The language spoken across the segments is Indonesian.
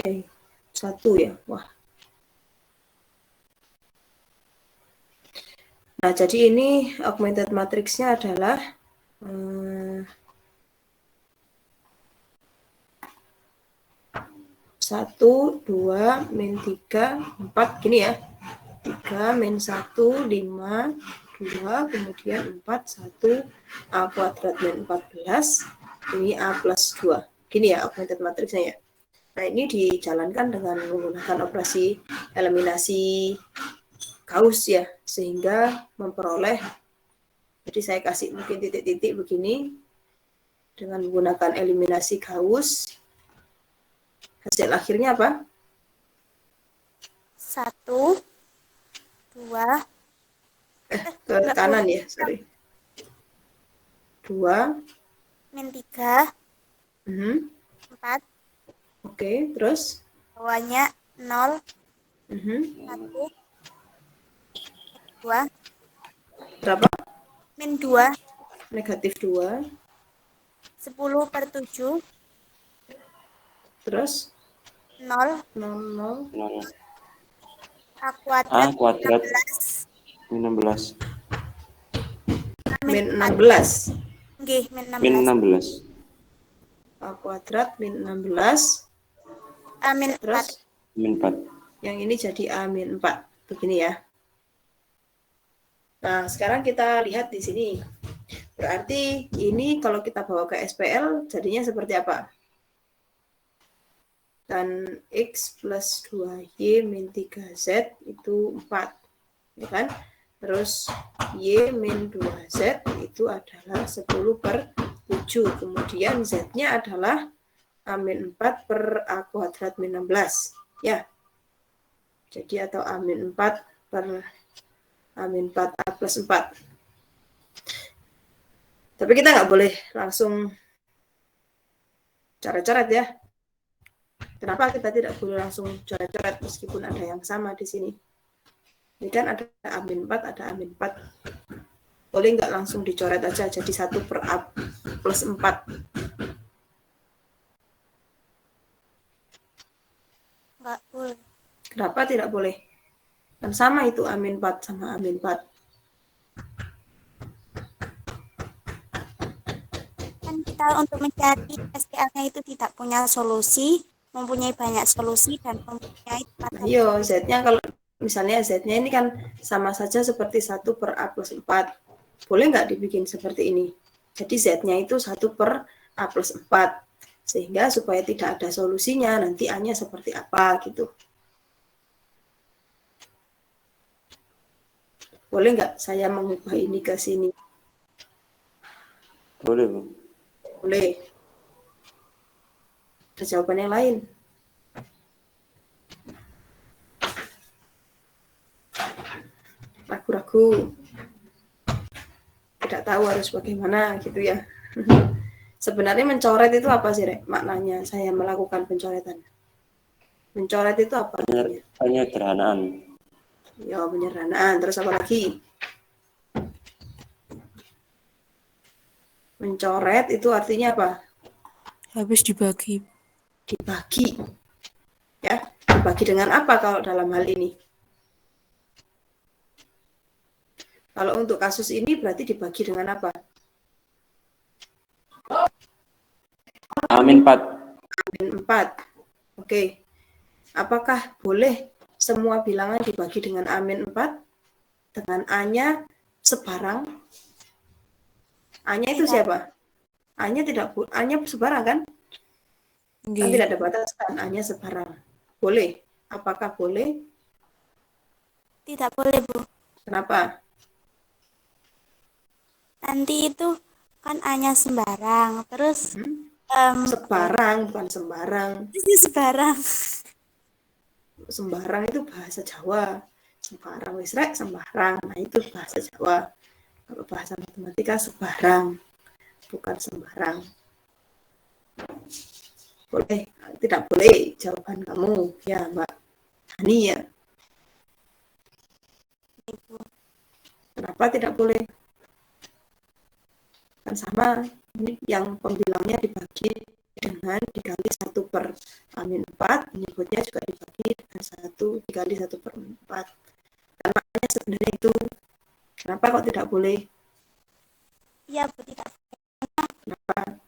Oke, 1 ya. Wah. Nah, jadi ini augmented matrixnya adalah 1, 2, min 3, 4, gini ya. 3, min 1, 5, 2, kemudian 4, 1, A kuadrat min 14, ini A plus 2. Gini ya augmented matrixnya ya. Nah, ini dijalankan dengan menggunakan operasi eliminasi Gauss ya, sehingga memperoleh, jadi saya kasih mungkin titik-titik begini, dengan menggunakan eliminasi Gauss, hasil akhirnya apa? 1, 2, ke kanan ya, sorry. 2, min 3, 4, oke, terus? bawahnya 0, 1, 2, Berapa? min 2, Negatif 2, 10/7, terus? 0, 0, 0, A kuadrat, A kuadrat 16, min 16. Nggih, min min 16. 16. A kuadrat min 16. Min 4. Terus? Min 4. Yang ini jadi A min 4. Begini ya. Nah, sekarang kita lihat di sini. Berarti ini kalau kita bawa ke SPL jadinya seperti apa? Dan X plus 2Y min 3Z itu 4. Ya kan? Terus Y min 2Z itu adalah 10/7. Kemudian Z-nya adalah A min 4 per A kuadrat min 16. Ya. Jadi atau A min 4 per A min 4 A plus 4. Tapi kita nggak boleh langsung coret-coret ya. Kenapa kita tidak boleh langsung coret-coret meskipun ada yang sama di sini? Ini kan ada A min 4, ada A min 4. Boleh nggak langsung dicoret aja jadi 1 per A plus 4? Nggak boleh. Kenapa tidak boleh? Kan sama itu A min 4 sama A min 4. Kan kita untuk mencari SPL-nya itu tidak punya solusi, mempunyai banyak solusi, dan mempunyai... Nah, iya, Z-nya kalau misalnya Z-nya ini kan sama saja seperti 1 per A plus 4. Boleh nggak dibikin seperti ini? Jadi Z-nya itu 1 per A plus 4. Sehingga supaya tidak ada solusinya, nanti A-nya seperti apa gitu. Boleh nggak saya mengubah ini ke sini? Boleh, Bu. Boleh. Ada jawaban yang lain? Ragu-ragu. Tidak tahu harus bagaimana gitu ya. Sebenarnya mencoret itu apa sih, Rek? Maknanya saya melakukan pencoretan. Mencoret itu apa? Penyederhanaan. Ya, penyederhanaan. Terus apa lagi? Mencoret itu artinya apa? Habis dibagi. Dibagi. Ya, dibagi dengan apa kalau dalam hal ini? Kalau untuk kasus ini berarti dibagi dengan apa? A min 4. A min 4. Oke. Apakah boleh semua bilangan dibagi dengan A min 4? Dengan A-nya sebarang? A-nya itu siapa? A-nya tidak, A-nya sebarang kan? Kan tidak ada batasan, A-nya sebarang. Boleh. Apakah boleh? Tidak boleh, Bu. Kenapa? Nanti itu kan A-nya sembarang, terus sebarang, bukan sembarang. Sembarang. Sembarang itu bahasa Jawa. Sembarang wis rek, sembarang. Nah, itu bahasa Jawa. Kalau bahasa matematika sebarang, bukan sembarang. Boleh, tidak boleh jawaban kamu ya, Mbak Hani ya. Kenapa tidak boleh? Kan sama, ini yang pembilangnya dibagi dengan dikali 1 per min 4, menyebutnya juga dibagi dengan 1 dikali 1 per 4. Dan maknanya sebenarnya itu, kenapa kok tidak boleh? Iya, Bu, tidak. Kenapa?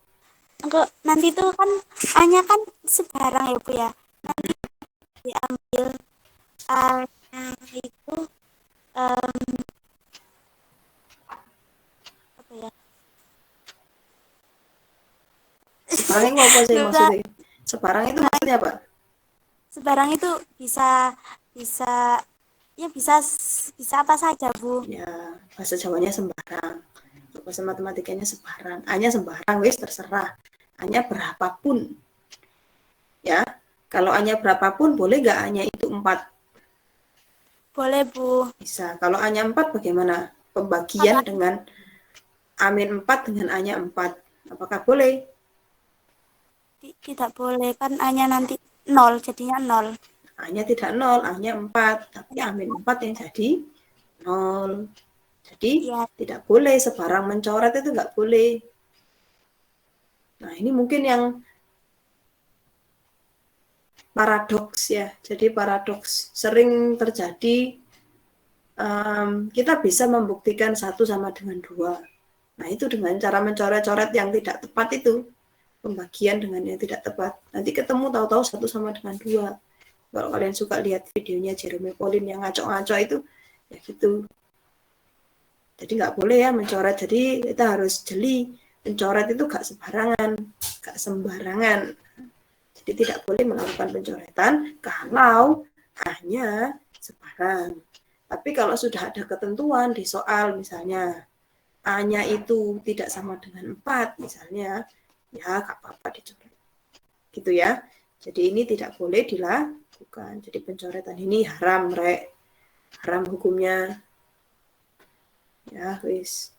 Enggak, nanti tuh kan A-nya kan sebarang ya, Bu ya. Nanti diambil A-nya itu apa ya? Sebarang itu apa sih maksudnya? Sebarang itu maksudnya apa? Sebarang itu bisa ya bisa apa saja, Bu. Ya, bahasa Jawanya sembarang. Bahasa matematikanya sebarang. A-nya sembarang, wis terserah. A-nya berapapun. Ya, kalau A-nya berapapun, boleh nggak A-nya itu 4? Boleh, Bu. Bisa. Kalau A-nya 4, bagaimana? Pembagian dengan A-4 dengan A-nya 4. Apakah boleh? Tidak boleh, kan A-nya nanti 0, jadinya 0. A-nya tidak 0, A-nya 4. Tapi A-4 yang jadi 0. Jadi Ya, tidak boleh sebarang mencoret, itu nggak boleh. Nah, ini mungkin yang paradoks ya. Jadi paradoks sering terjadi. Kita bisa membuktikan 1 sama dengan 2. Nah, itu dengan cara mencoret-coret yang tidak tepat itu. Pembagian dengan yang tidak tepat. Nanti ketemu tahu-tahu 1 sama dengan 2. Kalau kalian suka lihat videonya Jeremy Pauline yang ngaco-ngaco itu, ya gitu. Jadi nggak boleh ya mencoret. Jadi kita harus jeli. Mencoret itu nggak sembarangan. Jadi tidak boleh melakukan pencoretan kalau hanya sebarang. Tapi kalau sudah ada ketentuan di soal, misalnya A-nya itu tidak sama dengan 4, misalnya, ya nggak apa-apa dicoret. Gitu ya. Jadi ini tidak boleh dilakukan. Jadi pencoretan ini haram, Rek. Haram hukumnya. Ya, wis.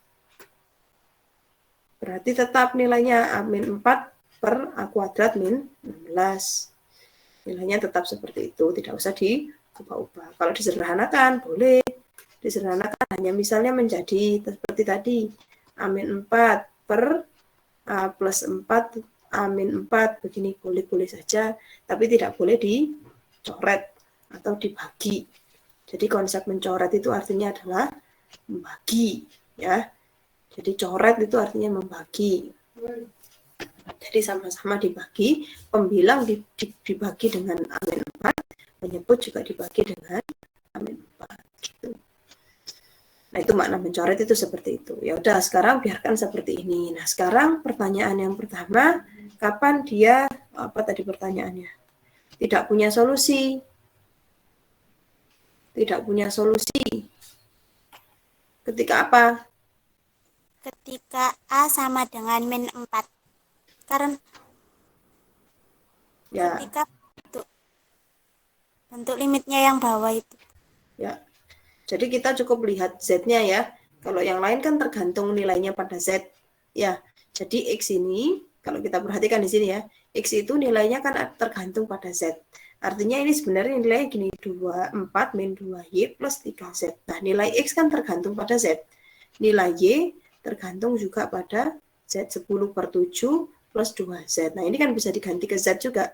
Berarti tetap nilainya A-4 per A kuadrat min 16. Nilainya tetap seperti itu, tidak usah diubah-ubah. Kalau disederhanakan, boleh. Disederhanakan hanya misalnya menjadi seperti tadi, A-4 per A plus 4, A-4, begini boleh-boleh saja, tapi tidak boleh dicoret atau dibagi. Jadi konsep mencoret itu artinya adalah membagi, ya. Jadi coret itu artinya membagi. Jadi sama-sama dibagi, pembilang dibagi dengan A-4, penyebut juga dibagi dengan A-4. Gitu. Nah, itu makna mencoret itu seperti itu. Ya udah, sekarang biarkan seperti ini. Nah, sekarang pertanyaan yang pertama, kapan dia, apa tadi pertanyaannya? Tidak punya solusi. Tidak punya solusi. Ketika apa? ketika A sama dengan min 4. Karena Ya, ketika bentuk limitnya yang bawah itu. ya. Jadi kita cukup lihat Z-nya ya. Kalau yang lain kan tergantung nilainya pada Z. Ya, jadi X ini, kalau kita perhatikan di sini ya, X itu nilainya kan tergantung pada Z. Artinya ini sebenarnya nilainya gini, 24 min 2Y plus 3Z. Nah, nilai X kan tergantung pada Z. Nilai Y tergantung juga pada Z, 10 per 7 plus 2Z. Nah, ini kan bisa diganti ke Z juga.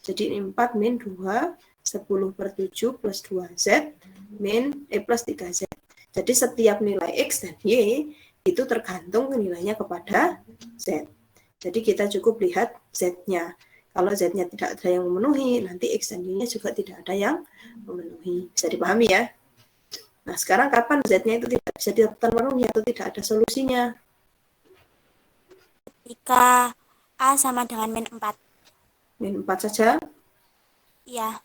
Jadi 4 min 2, 10 per 7 plus 2Z, plus 3Z. Jadi setiap nilai X dan Y itu tergantung nilainya kepada Z. Jadi kita cukup lihat Z-nya. Kalau Z-nya tidak ada yang memenuhi, nanti X dan Y-nya juga tidak ada yang memenuhi. Bisa dipahami ya? Nah, sekarang kapan Z-nya itu tidak bisa terpenuhi atau tidak ada solusinya? Ketika A sama dengan min 4. Min 4 saja? Iya.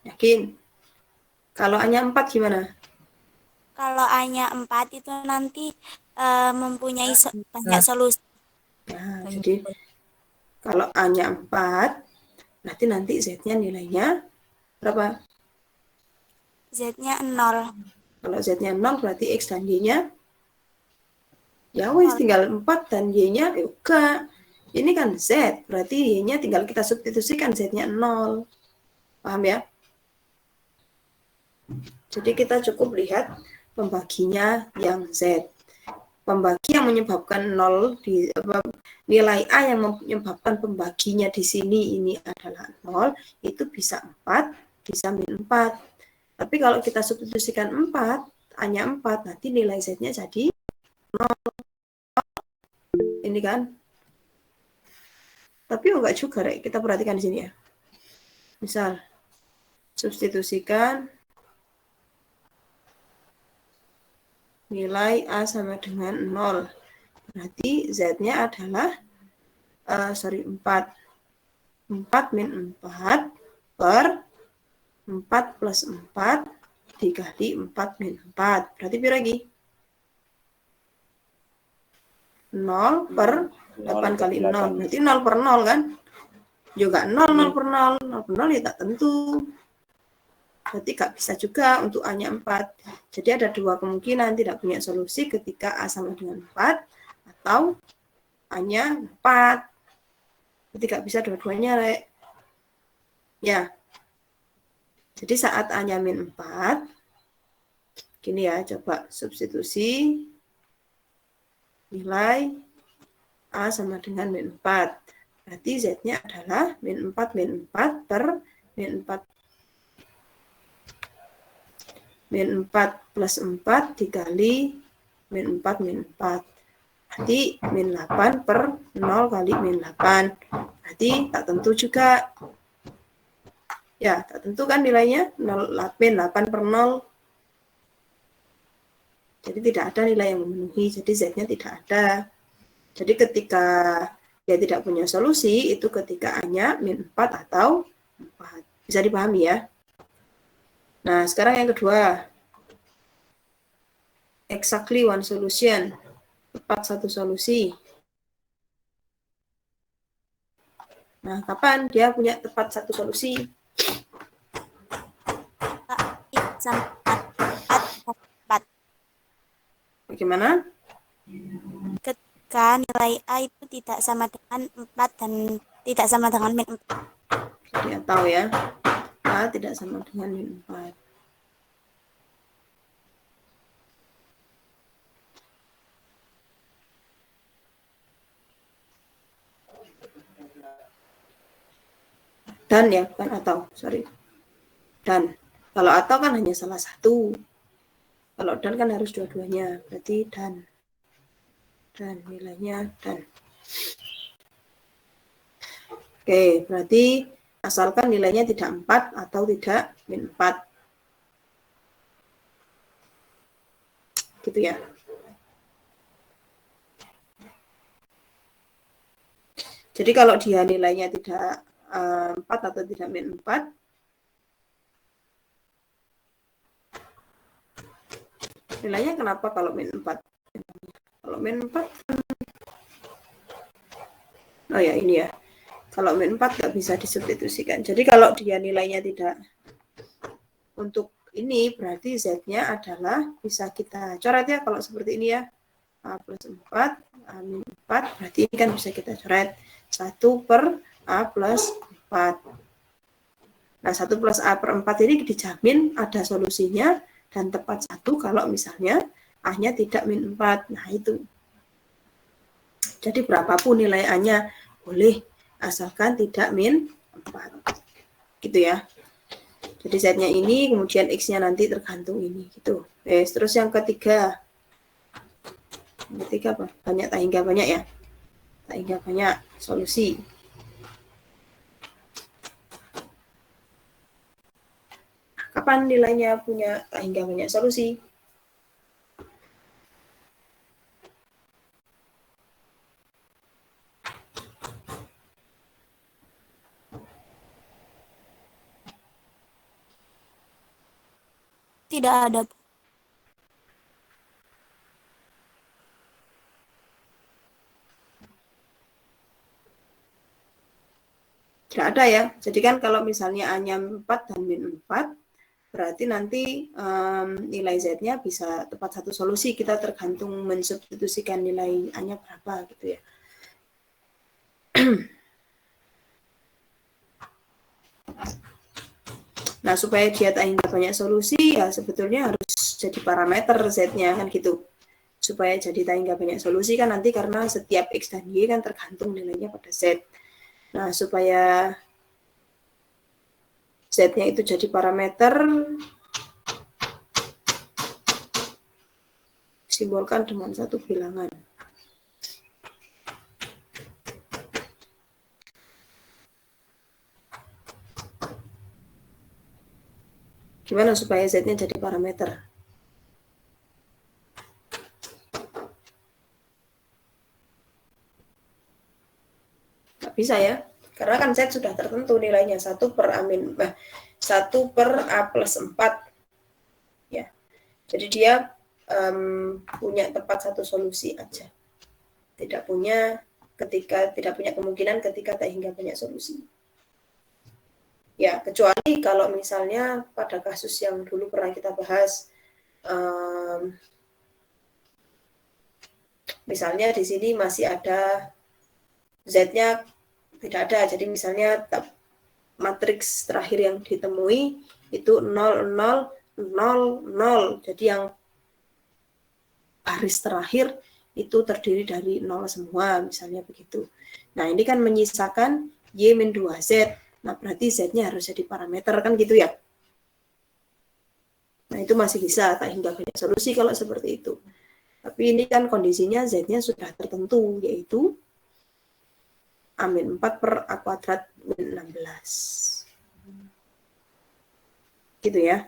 Yakin? Kalau A-nya 4 gimana? Kalau A-nya 4 itu nanti mempunyai banyak solusi. Nah, jadi kalau A-nya 4, berarti nanti Z-nya nilainya berapa? Z-nya 0. Kalau Z-nya 0, berarti X dan Y-nya ya wis tinggal 4 dan Y-nya juga. Ini kan Z, berarti Y-nya tinggal kita substitusikan Z-nya 0. Paham ya? Jadi kita cukup lihat pembaginya yang Z. pembagi yang menyebabkan 0 nilai A yang menyebabkan pembaginya di sini ini adalah 0, itu bisa 4, bisa min 4. Tapi kalau kita substitusikan 4, hanya 4, nanti nilai Z-nya jadi 0. Ini kan. Tapi enggak juga, Rek. Kita perhatikan di sini ya. Misal, substitusikan nilai A sama dengan 0. Berarti Z-nya adalah 4. 4 min 4 per 4 plus 4 dikali 4 min 4. Berarti berapa lagi? 0 per 8 kali 0. Berarti 0 per 0 kan? Juga 0, 0 per 0. 0 per 0 ya tak tentu. Berarti nggak bisa juga untuk A-nya 4. Jadi ada dua kemungkinan tidak punya solusi ketika A sama dengan 4 atau A-nya 4. Berarti nggak bisa dua-duanya, Rek. Ya. Jadi saat A-nya min 4, gini ya, coba substitusi nilai A sama dengan min 4. Berarti Z-nya adalah min 4 per min 4 plus 4 dikali min 4 min 4. Berarti min 8 per 0 kali min 8. Berarti tak tentu juga. Ya, tak tentu kan nilainya 0, min 8 per 0. Jadi tidak ada nilai yang memenuhi, jadi Z-nya tidak ada. Jadi ketika dia tidak punya solusi, itu ketika A-nya min 4 atau 4. Bisa dipahami ya? Nah, sekarang yang kedua. Exactly one solution. Tepat satu solusi. Nah, kapan dia punya tepat satu solusi? Bagaimana? Ketika nilai A itu tidak sama dengan 4 dan tidak sama dengan min 4. Dia tahu ya. A tidak sama dengan min 4. Dan ya, bukan atau, sorry. Dan. Kalau atau kan hanya salah satu. Kalau dan kan harus dua-duanya. Berarti dan. Dan nilainya dan. Oke, berarti asalkan nilainya tidak 4 atau tidak min 4. Gitu ya. Jadi kalau dia nilainya tidak 4 atau tidak min 4, nilainya kenapa kalau min 4? Kalau min 4, oh ya ini ya, kalau min 4 nggak bisa disubstitusikan. Jadi kalau dia nilainya tidak untuk ini, berarti Z-nya adalah, bisa kita coret ya, kalau seperti ini ya, A plus 4, A min 4, berarti ini kan bisa kita coret 1 per A plus 4. Nah, 1 plus A per 4 ini dijamin ada solusinya dan tepat 1 kalau misalnya A-nya tidak min 4. Nah, itu. Jadi berapapun nilai A-nya boleh asalkan tidak min 4. Gitu ya. Jadi Z-nya ini, kemudian X-nya nanti tergantung ini. Gitu. Terus yang ketiga. Yang ketiga apa? Banyak, tak hingga banyak ya. Tak hingga banyak solusi. Kapan nilainya punya tak hingga banyak solusi? Tidak ada. Tidak ada ya. Jadi kan kalau misalnya A-nya 4 dan min 4, berarti nanti nilai Z-nya bisa tepat satu solusi. Kita tergantung mensubstitusikan nilai A-nya berapa gitu ya. Nah, supaya dia tak hingga banyak solusi, ya sebetulnya harus jadi parameter Z-nya kan gitu. supaya jadi tak hingga banyak solusi kan nanti karena setiap X dan Y kan tergantung nilainya pada Z. Nah, supaya Z-nya itu jadi parameter, simbolkan dengan satu bilangan. Gimana supaya Z-nya jadi parameter? Nggak bisa ya, karena kan Z sudah tertentu nilainya 1 per A plus 4. Ya. Jadi dia punya tepat satu solusi aja. Tidak punya kemungkinan ketika tak hingga banyak solusi. Ya, kecuali kalau misalnya pada kasus yang dulu pernah kita bahas, misalnya di sini masih ada Z-nya tidak ada, jadi misalnya matriks terakhir yang ditemui itu 0, 0, 0, 0, jadi yang baris terakhir itu terdiri dari 0 semua, misalnya begitu. Nah, ini kan menyisakan Y-2Z. Nah, berarti Z-nya harus jadi parameter, kan gitu ya. Nah, itu masih bisa, tak hingga banyak solusi kalau seperti itu. Tapi ini kan kondisinya Z-nya sudah tertentu, yaitu A-4 per A kuadrat min 16. Gitu ya.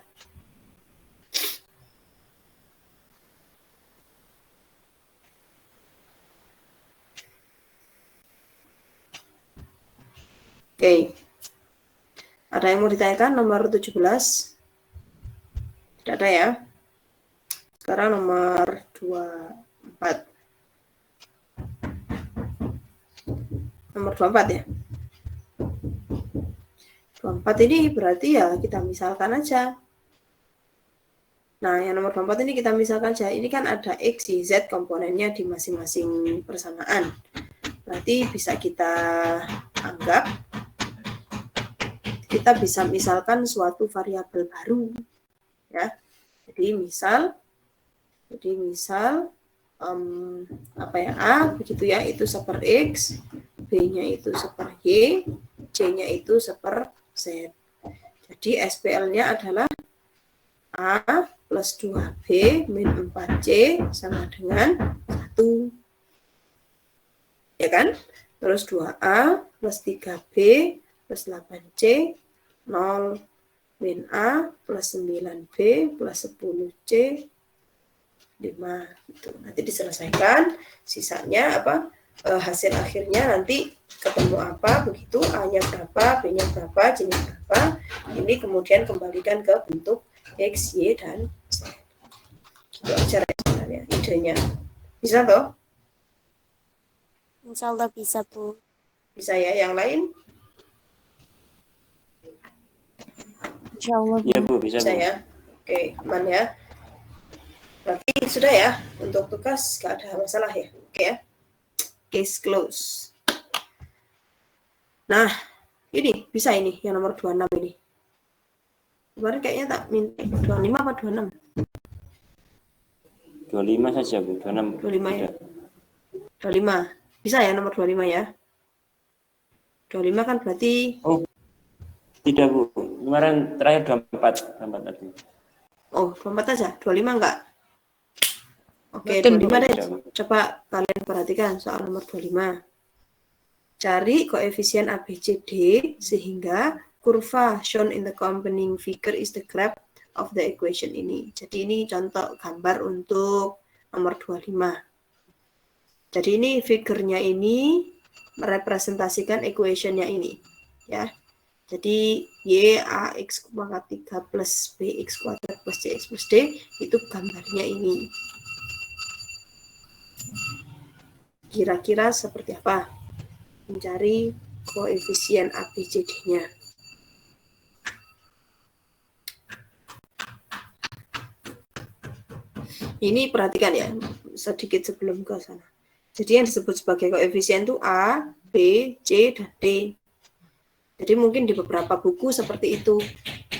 Oke. Ada yang mau ditanyakan nomor 17? Tidak ada ya. Sekarang nomor 24. Nomor 24 ya. 24 ini berarti ya kita misalkan aja. Nah, yang nomor 24 ini kita misalkan aja. Ini kan ada X, Y, Z komponennya di masing-masing persamaan. Berarti bisa kita anggap kita bisa misalkan suatu variabel baru, ya. Jadi misal A begitu ya, itu seper X, B-nya itu seper Y, C-nya itu seper Z. Jadi SPL-nya adalah A plus 2B min 4C sama dengan 1. Ya kan? Terus 2A plus 3B plus 8C 0 min A plus 9B plus 10C 5. Gitu. Nanti diselesaikan, sisanya hasil akhirnya nanti ketemu apa, begitu A-nya berapa, B-nya berapa, C-nya berapa. Ini kemudian kembalikan ke bentuk X, Y, dan Z. Itu aja sebenarnya idenya. Bisa toh? Insya Allah bisa, Bu. Bisa ya, yang lain? Insya Allah. Iya Bu, bisa Bisa Bu. ya. Oke, aman ya. Berarti sudah ya, untuk tugas gak ada masalah ya. Oke ya. Case close. Nah, ini bisa ini yang nomor 26 ini. Kemarin kayaknya tak minta 25 apa 26? 25 saja Bu, 26. 25 ya. 25. Bisa ya nomor 25 ya. 25 kan berarti Oh, tidak Bu. Kemarin terakhir 24 tadi. oh, 24 aja. 25 enggak? Oke, Betul, 25 deh. Bu. Coba kalian perhatikan soal nomor 25. Cari koefisien ABCD sehingga kurva shown in the accompanying figure is the graph of the equation ini. Jadi ini contoh gambar untuk nomor 25. Jadi ini figurnya ini merepresentasikan equation-nya ini. Ya. Jadi Y AX kuadrat 3 plus BX kuadrat plus CX plus D itu gambarnya ini. Kira-kira seperti apa? Mencari koefisien ABCD-nya. Ini perhatikan ya, sedikit sebelum ke sana. Jadi yang disebut sebagai koefisien itu A, B, C, dan D. Jadi mungkin di beberapa buku seperti itu.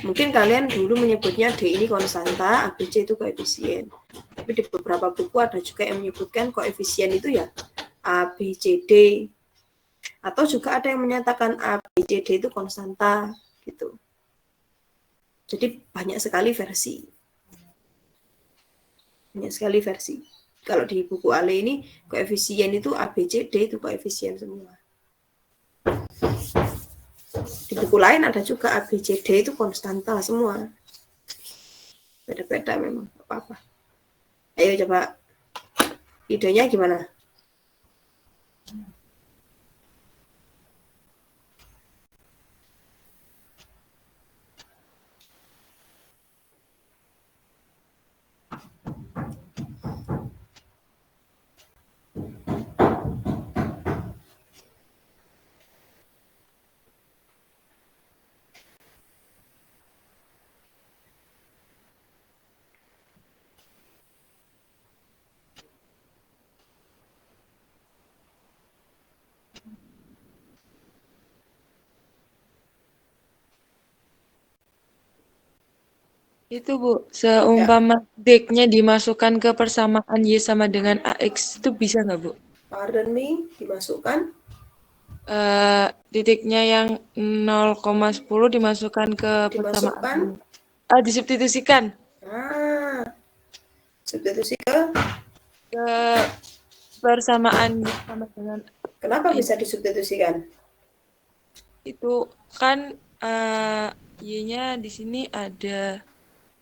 Mungkin kalian dulu menyebutnya D ini konstanta, A, B, C itu koefisien. Tapi Tapi di beberapa buku ada juga yang menyebutkan koefisien itu ya A, B, C, D. Atau juga ada yang menyatakan A, B, C, D itu konstanta gitu. Jadi banyak sekali versi. Banyak sekali versi. Kalau di buku Ale ini koefisien itu A, B, C, D itu koefisien semua. Di buku lain ada juga A, B, C, D itu konstanta semua. Beda-beda memang, apa-apa. Ayo coba idenya gimana? Itu Bu, seumpama D-nya dimasukkan ke persamaan Y sama dengan AX itu bisa nggak Bu? Pardon me, dimasukkan. Titiknya yang 0,10 dimasukkan ke persamaan. Disubstitusikan Substitusi ke persamaan Y sama dengan kenapa bisa disubstitusikan? itu kan Y-nya di sini ada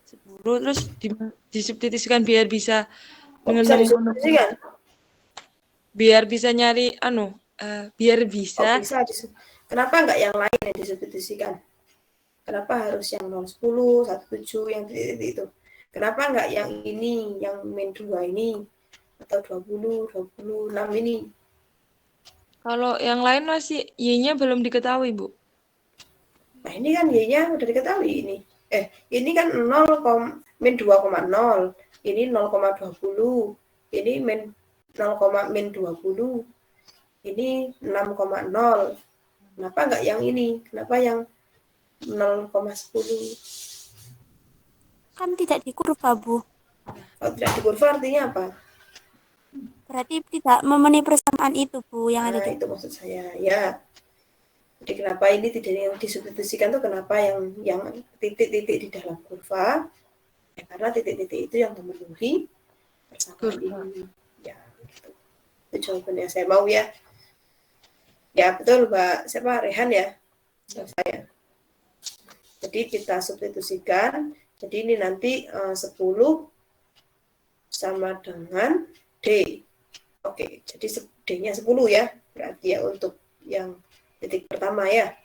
10 terus disubstitusikan biar bisa Bisa disubstitusikan? biar bisa nyari biar bisa. Kenapa enggak yang lain yang disubstitusikan? Kenapa harus yang 010, 17 yang titik itu? Kenapa enggak yang ini, yang min 2 ini atau 20, 26 ini? Kalau yang lain masih Y-nya belum diketahui, Bu. Nah, ini kan Y-nya udah diketahui ini. Ini kan 0, min 2,0. Ini 0,20. Ini min 0,20. Ini 6,0. Kenapa enggak yang ini? Kenapa yang 0,10? Kan tidak di kurva, Bu. Kalau tidak di kurva artinya apa? Berarti tidak memenuhi persamaan itu, Bu, yang ada di. Itu maksud saya, ya. Jadi kenapa ini tidak yang disubstitusikan tuh kenapa yang titik-titik di dalam kurva? Ya, karena titik-titik itu yang memenuhi persamaan ini. Ya, gitu. Itu jawabannya saya mau ya. Ya, betul, Mbak. Siapa? Rehan ya? Saya. Jadi kita substitusikan. Jadi ini nanti 10 sama dengan D. Oke, jadi D-nya 10 ya. Berarti ya untuk yang titik pertama ya.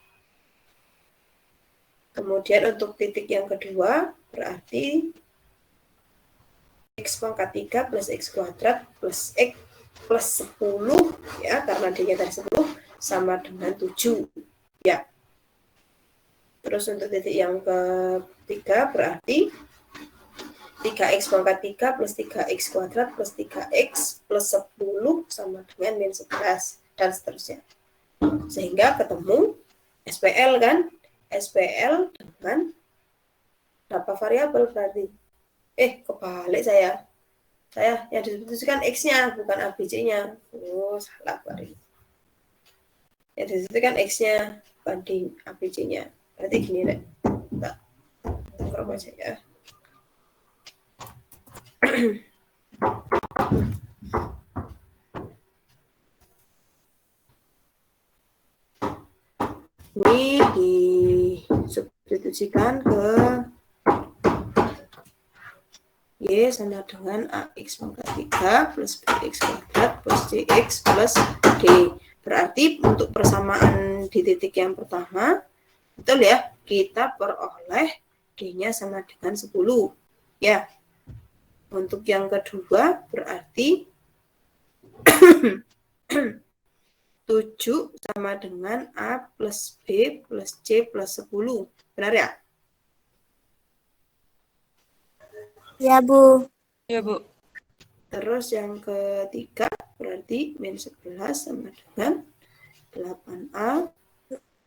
Kemudian untuk titik yang kedua berarti X pangkat 3 plus X kuadrat plus X plus 10 ya, karena D-nya tadi 10 sama dengan 7 ya. Terus untuk titik yang ketiga berarti 3x pangkat 3 plus 3x kuadrat plus 3x plus 10 sama dengan min 11 dan seterusnya. Sehingga ketemu SPL kan? SPL dengan berapa variabel berarti? Kebalik saya. Saya yang disubstitusikan X-nya bukan ABC-nya. Oh, salah berarti. Yang disubstitusikan X-nya banding ABC-nya. Berarti gini deh. Nah, kurang aja ya. Ini disubstitusikan ke Y sama dengan AX pangkat 3 plus BX kuadrat plus CX plus D. Berarti untuk persamaan di titik yang pertama, betul ya, kita peroleh D-nya sama dengan 10. Ya. Untuk yang kedua berarti 7 sama dengan A plus B plus C plus 10. Benar ya? Ya, Bu. Ya, Bu. Terus yang ketiga berarti min 11 sama dengan 8A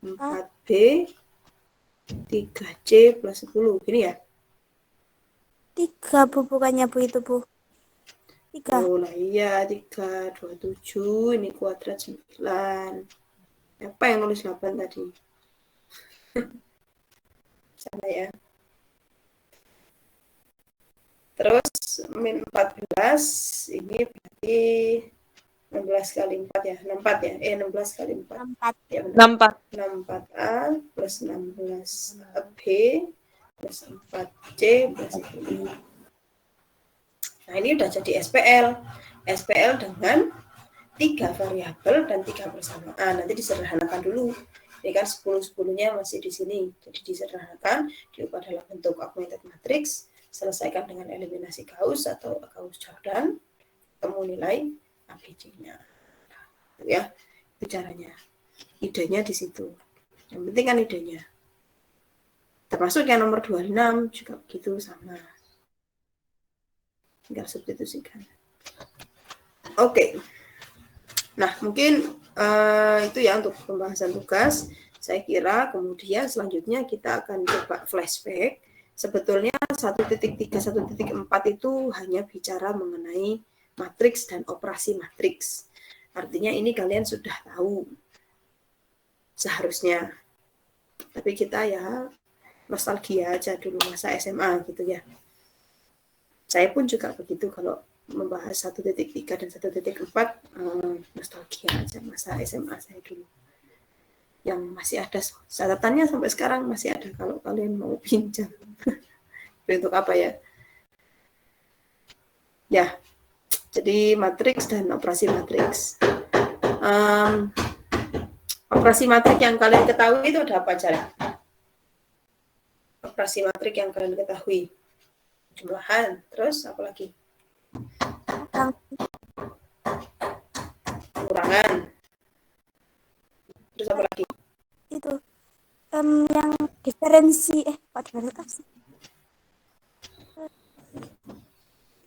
4B 3C plus 10. Gini ya? 3, Bu, bukannya Bu itu, Bu. 3. Oh lah iya, 3, 27, ini kuadrat 9. Apa yang nulis 8 tadi? Salah ya. Terus min 14, ini berarti 16 kali 4 ya, 64 ya, 16 kali 4. 4. Ya benar. 64. 64A plus 16B plus 4C plus I. Nah ini udah jadi SPL. SPL dengan 3 variabel dan 3 persamaan. Nanti disederhanakan dulu. Ini kan 10-10-nya masih di sini. Jadi disederhanakan, diubah dalam bentuk augmented matrix, selesaikan dengan eliminasi Gauss atau Gauss-Jordan, temu nilai ABD-nya. Ya, itu caranya. Idenya di situ. Yang penting kan idenya. Termasuk yang nomor 26 juga begitu sama. Tinggal substitusikan. Oke. Nah, mungkin itu ya untuk pembahasan tugas. Saya kira kemudian selanjutnya kita akan coba flashback. Sebetulnya 1.3, 1.4 itu hanya bicara mengenai matriks dan operasi matriks. Artinya ini kalian sudah tahu seharusnya. Tapi kita ya nostalgia aja dulu masa SMA gitu ya. Saya pun juga begitu kalau membahas 1.3 dan 1.4 nostalgia aja masa SMA saya dulu. Yang masih ada catatannya sampai sekarang masih ada kalau kalian mau pinjam. Untuk apa ya? Ya, jadi matriks dan operasi matriks. Operasi matriks yang kalian ketahui itu ada apa aja? Operasi matriks yang kalian ketahui. Jumlahan, terus apa lagi? Pengurangan. Terus apa lagi? Itu yang diferensi kok diferensi?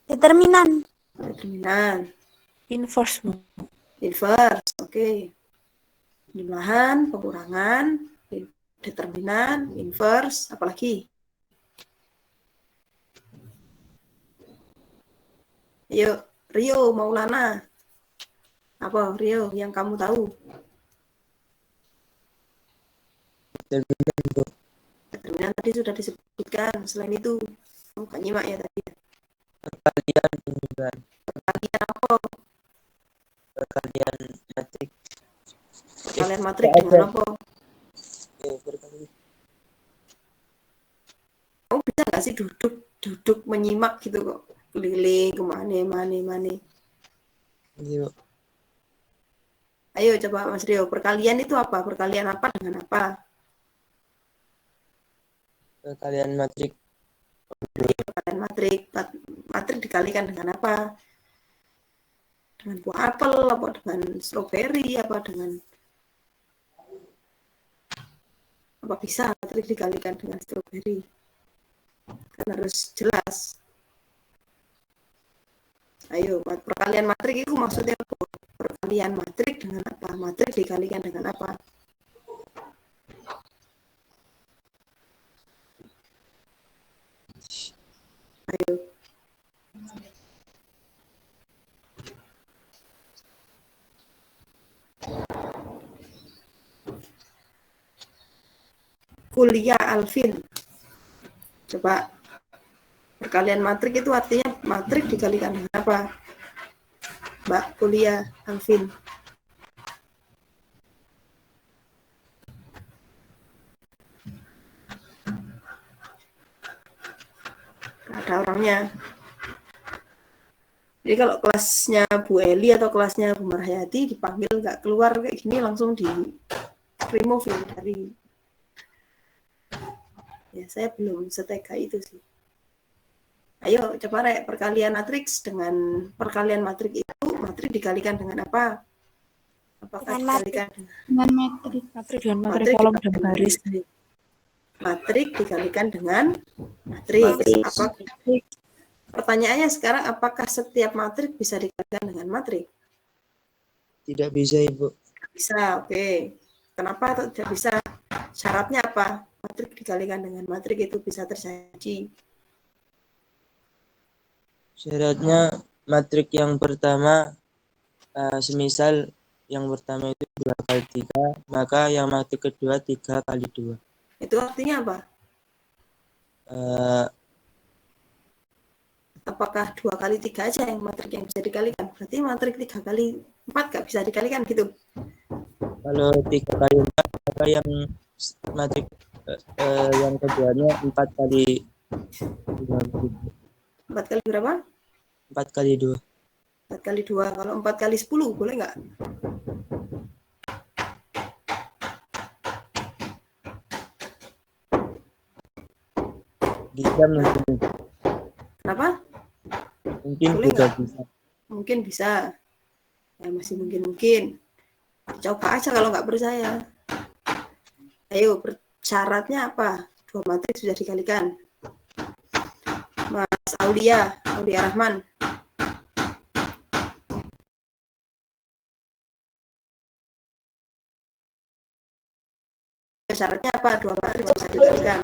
Determinan. Inverse. Inverse, oke. Jumlahan, pengurangan, determinan, inverse, apalagi? Ayo, Rio, Maulana. Apa, Rio, yang kamu tahu? Determinan tadi sudah disebutkan. Selain itu, kamu gak nyimak ya tadi? Perkalian penyumbang. Perkalian apa? Perkalian matrik. Perkalian matrik dengan apa? Kamu bisa nggak sih duduk menyimak gitu kok, keliling kemana. Iya. Ayo coba Mas Rio, perkalian itu apa? Perkalian apa dengan apa? Perkalian matrik. Perkalian matrik dikalikan dengan apa? Dengan buah apel, apa dengan stroberi, apa dengan apa bisa matrik dikalikan dengan stroberi? Kan harus jelas. Ayo, perkalian matrik itu maksudnya apa? Perkalian matrik dengan apa? Matrik dikalikan dengan apa? Ayo. Kuliah Alvin. Coba. Perkalian matrik itu artinya matrik dikalikan dengan apa? Mbak Kuliah Alvin. Ada orangnya. Jadi kalau kelasnya Bu Eli atau kelasnya Bu Marhayati dipanggil nggak keluar kayak gini langsung di remove ya dari. Ya saya belum setega itu sih. Ayo coba rek perkalian matriks dengan perkalian matrik itu matrik dikalikan dengan apa? Apakah dikalikan dengan matrik? Matrik dengan matrik kolom dan baris. Matrik dikalikan dengan matrik. Apa? Pertanyaannya sekarang apakah setiap matrik bisa dikalikan dengan matrik? Tidak bisa, Ibu. Bisa, oke. Kenapa tidak bisa? Syaratnya apa? Matrik dikalikan dengan matrik itu bisa terjadi. Syaratnya matrik yang pertama, semisal yang pertama itu 2 kali 3, maka yang matrik kedua 3 kali 2. Itu artinya apa? Apakah 2 kali 3 aja yang matrik yang bisa dikalikan? Berarti matrik 3 kali 4 nggak bisa dikalikan gitu? Kalau 3 kali 4, maka yang matrik yang keduanya 4 kali 2. 4 kali berapa? 4 kali 2. 4 kali 2. Kalau 4 kali 10 boleh nggak? Bisa mungkin. Kenapa? Mungkin Boleh juga nggak? bisa. Mungkin bisa. Ya masih mungkin. Coba aja kalau nggak percaya. Ayo, syaratnya apa? 2 matrik sudah dikalikan. Mas Aulia Rahman. Syaratnya apa? 2 matrik bisa dikalikan.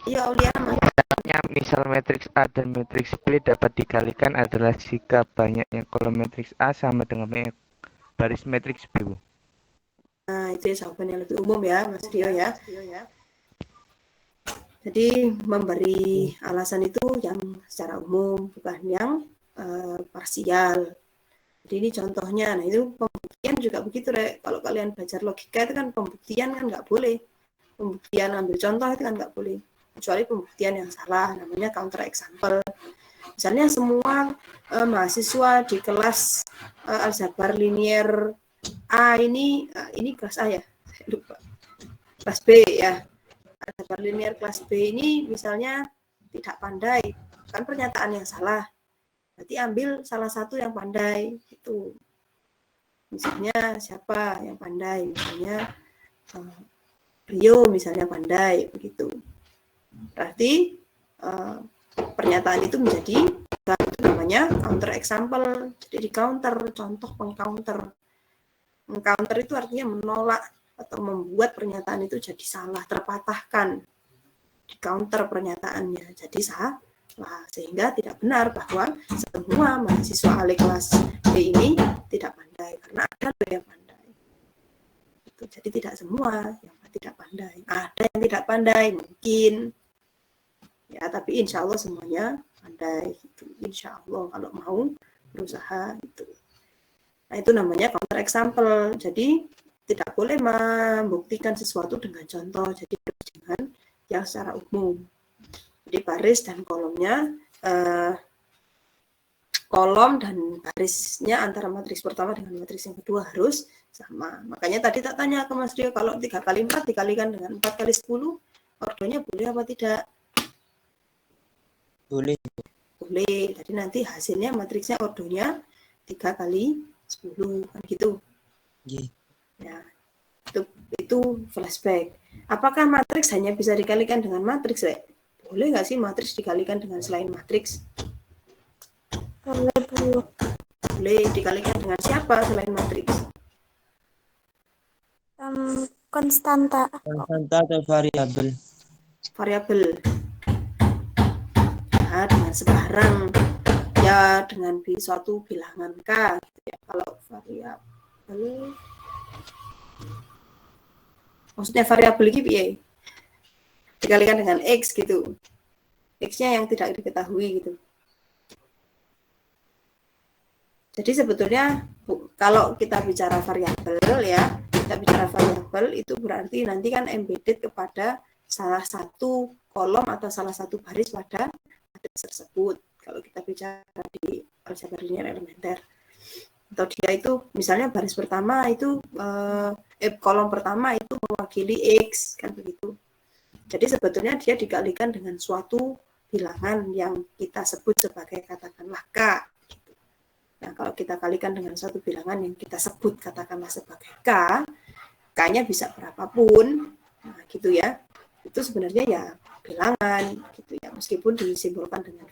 Iya, Aulia Rahman. Syaratnya misal matriks A dan matriks B dapat dikalikan adalah jika banyaknya kolom matriks A sama dengan baris matriks B, Bu. Nah, itu jawaban yang lebih umum ya, Mas Dio ya. Jadi memberi alasan itu yang secara umum, bukan yang parsial. Jadi ini contohnya. Nah, itu pembuktian juga begitu, Rek. Kalau kalian belajar logika itu kan pembuktian kan nggak boleh. Pembuktian ambil contoh itu kan nggak boleh. Kecuali pembuktian yang salah, namanya counter example. Misalnya semua mahasiswa di kelas aljabar linier A ini kelas A ya, saya lupa. Kelas B ya. Aljabar linier kelas B ini misalnya tidak pandai, kan pernyataan yang salah. Berarti ambil salah satu yang pandai itu. Misalnya siapa yang pandai? Misalnya Rio misalnya pandai begitu. Berarti pernyataan itu menjadi itu namanya counter example. Jadi di counter, contoh pengcounter. Mengcounter itu artinya menolak atau membuat pernyataan itu jadi salah, terpatahkan. Di counter pernyataannya jadi salah, sehingga tidak benar bahwa semua mahasiswa alih kelas B ini tidak pandai, karena ada yang pandai. Jadi tidak semua yang tidak pandai, ada yang tidak pandai mungkin. Ya, tapi insya Allah semuanya pandai. Gitu. Insya Allah kalau mau berusaha itu. Nah, itu namanya counter example. Jadi tidak boleh membuktikan sesuatu dengan contoh. Jadi dengan yang secara umum. Jadi baris dan kolomnya, kolom dan barisnya antara matriks pertama dengan matriks yang kedua harus sama. Makanya tadi tak tanya ke Mas Rio, kalau 3 kali 4 dikalikan dengan 4 kali 10, ordonya boleh apa tidak? Boleh. Boleh. Jadi nanti hasilnya matriksnya ordonya 3 kali 10 kan gitu. Ya. Itu flashback. Apakah matriks hanya bisa dikalikan dengan matriks, Rek? Boleh nggak sih matriks dikalikan dengan selain matriks? Boleh, Bu. Boleh dikalikan dengan siapa selain matriks? Konstanta. Konstanta atau variabel? Variabel. Ya, dengan sebarang. Ya, dengan suatu bilangan K. Gitu ya. Kalau variabel, maksudnya variabel ini piye? Dikalikan dengan X gitu. X-nya yang tidak diketahui gitu. Jadi sebetulnya kalau kita bicara variabel ya, kita bicara variabel itu berarti nanti kan embedded kepada salah satu kolom atau salah satu baris pada matriks tersebut. Kalau kita bicara di aljabar linear elementer. Atau dia itu misalnya baris pertama itu kolom pertama itu mewakili X kan begitu. Jadi sebetulnya dia dikalikan dengan suatu bilangan yang kita sebut sebagai katakanlah K. Gitu. Nah kalau kita kalikan dengan suatu bilangan yang kita sebut katakanlah sebagai K, K-nya bisa berapapun, nah gitu ya. Itu sebenarnya ya bilangan gitu ya, meskipun disimbolkan dengan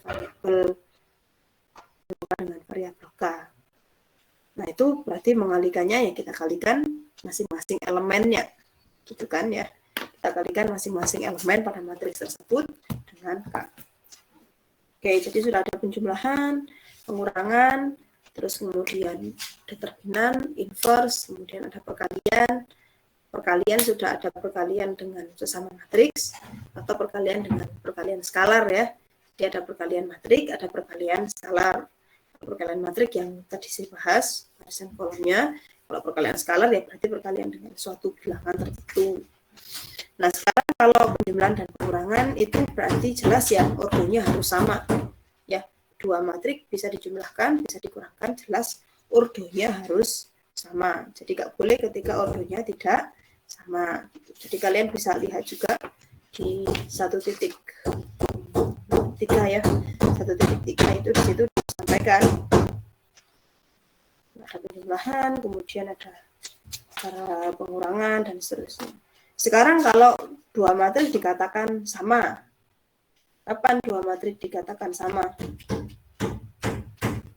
variabel K. Nah itu berarti mengalikannya ya kita kalikan masing-masing elemennya, gitu kan ya. Kita kalikan masing-masing elemen pada matriks tersebut dengan K. Oke, jadi sudah ada penjumlahan, pengurangan, terus kemudian determinan, inverse, kemudian ada perkalian. Perkalian sudah ada perkalian dengan sesama matriks atau perkalian dengan perkalian skalar ya. Jadi ada perkalian matrik, ada perkalian skalar. Perkalian matrik yang tadi saya bahas, barisan kolomnya. Kalau perkalian skalar ya berarti perkalian dengan suatu bilangan tertentu. Nah, sekarang kalau penjumlahan dan pengurangan itu berarti jelas ya ordonya harus sama. Ya, dua matrik bisa dijumlahkan, bisa dikurangkan, jelas ordonya harus sama. Jadi nggak boleh ketika ordonya tidak sama. Jadi kalian bisa lihat juga di 1.3 ya. 1.3 itu di situ disampaikan ada penjumlahan, kemudian ada cara pengurangan dan seterusnya. Sekarang kalau dua matrik dikatakan sama, kapan dua matrik dikatakan sama?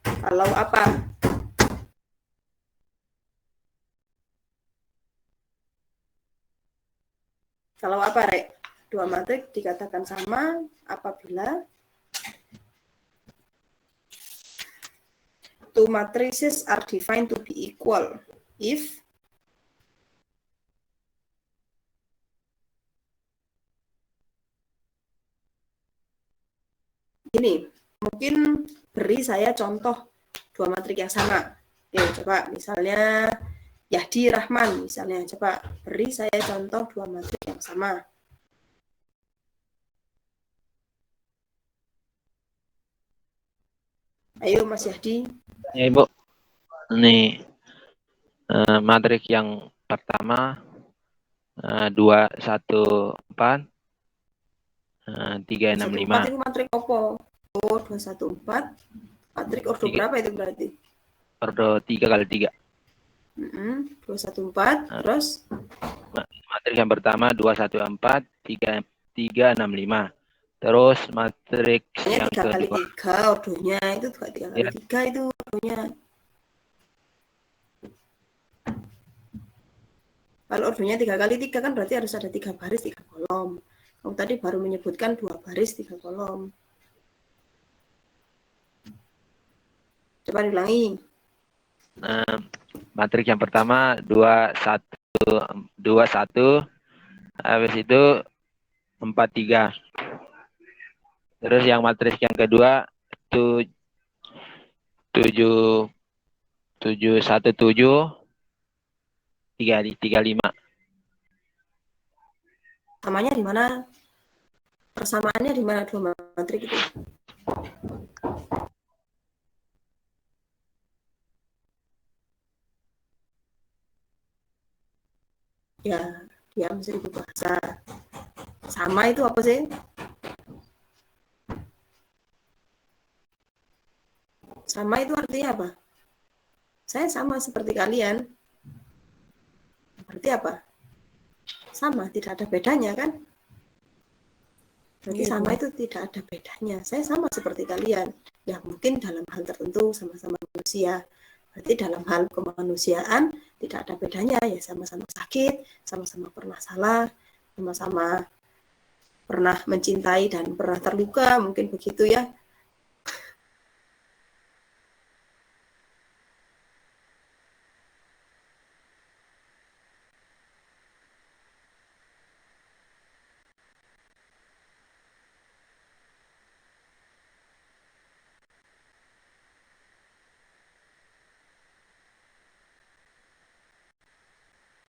Kalau apa? Kalau apa, Rek? Dua matrik dikatakan sama apabila two matrices are defined to be equal if ini mungkin beri saya contoh dua matrik yang sama. Oke, coba misalnya Yahdi Rahman misalnya, coba beri saya contoh dua matrik yang sama. Ayo Mas Yahdi. Ya Ibu, ini matrik yang pertama 214 365. Itu matrik opo? Oh, 214. Matrik ordo berapa itu berarti? Ordo 3 x 3. 214, terus? Matrik yang pertama 214 365. Terus matrik yang 3 kedua. 3 ordonya itu 3 x 3 itu ordonya. Kalau ordonya 3 x 3 kan berarti harus ada 3 baris 3 kolom. Kamu tadi baru menyebutkan 2 baris 3 kolom. Coba diulangi. Matrik yang pertama 21 habis itu 43. Terus yang matrik yang kedua 717 335. Samanya di mana? Persamaannya di mana dua matrik itu? Ya, diam 1000 bahasa. Sama itu apa sih? Sama itu artinya apa? Saya sama seperti kalian. Berarti apa? Sama, tidak ada bedanya kan? Berarti sama itu tidak ada bedanya. Saya sama seperti kalian. Ya mungkin dalam hal tertentu sama-sama manusia. Berarti dalam hal kemanusiaan tidak ada bedanya, ya sama-sama sakit, sama-sama pernah salah, sama-sama pernah mencintai dan pernah terluka, mungkin begitu ya.